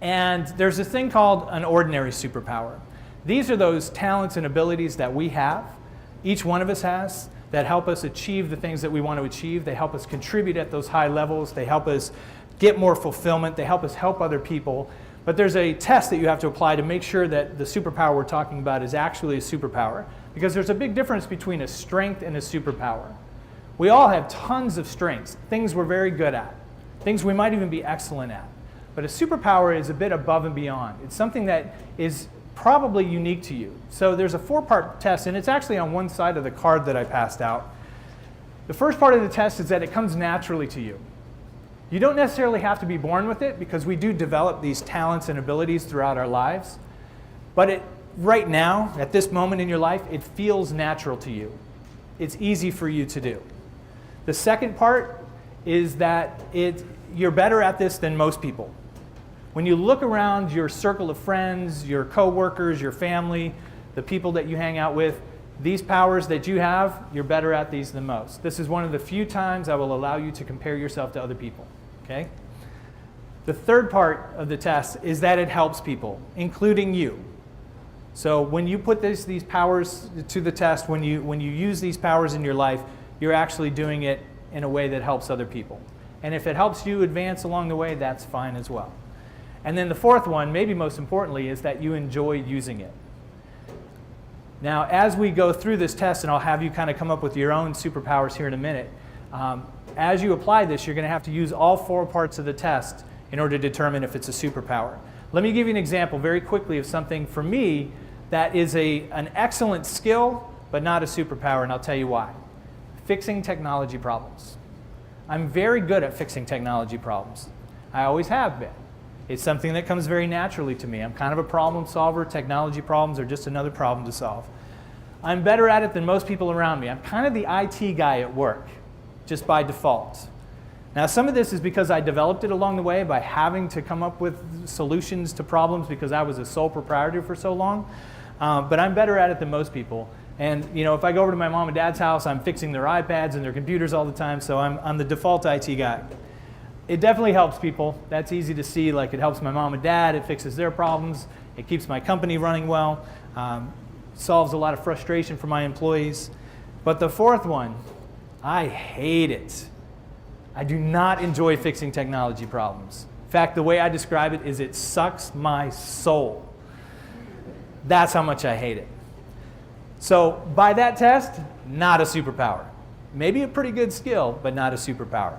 And there's a thing called an ordinary superpower. These are those talents and abilities that we have, each one of us has, that help us achieve the things that we want to achieve. They help us contribute at those high levels. They help us get more fulfillment. They help us help other people. But there's a test that you have to apply to make sure that the superpower we're talking about is actually a superpower. Because there's a big difference between a strength and a superpower. We all have tons of strengths, things we're very good at, things we might even be excellent at. But a superpower is a bit above and beyond. It's something that is probably unique to you. So there's a 4-part test, and it's actually on one side of the card that I passed out. The first part of the test is that it comes naturally to you. You don't necessarily have to be born with it, because we do develop these talents and abilities throughout our lives. But right now, at this moment in your life, it feels natural to you. It's easy for you to do. The second part is that you're better at this than most people. When you look around your circle of friends, your coworkers, your family, the people that you hang out with, these powers that you have, you're better at these than most. This is one of the few times I will allow you to compare yourself to other people. Okay? The third part of the test is that it helps people, including you. So when you put these powers to the test, when you use these powers in your life, you're actually doing it in a way that helps other people. And if it helps you advance along the way, that's fine as well. And then the fourth one, maybe most importantly, is that you enjoy using it. Now, as we go through this test, and I'll have you kind of come up with your own superpowers here in a minute, as you apply this, you're going to have to use all 4 parts of the test in order to determine if it's a superpower. Let me give you an example very quickly of something for me that is an excellent skill, but not a superpower, and I'll tell you why. Fixing technology problems. I'm very good at fixing technology problems. I always have been. It's something that comes very naturally to me. I'm kind of a problem solver. Technology problems are just another problem to solve. I'm better at it than most people around me. I'm kind of the IT guy at work, just by default. Now, some of this is because I developed it along the way by having to come up with solutions to problems because I was a sole proprietor for so long. But I'm better at it than most people. And if I go over to my mom and dad's house, I'm fixing their iPads and their computers all the time, so I'm the default IT guy. It definitely helps people. That's easy to see. Like, it helps my mom and dad. It fixes their problems. It keeps my company running well. Solves a lot of frustration for my employees. But the fourth one, I hate it. I do not enjoy fixing technology problems. In fact, the way I describe it is it sucks my soul. That's how much I hate it. So by that test, not a superpower. Maybe a pretty good skill, but not a superpower.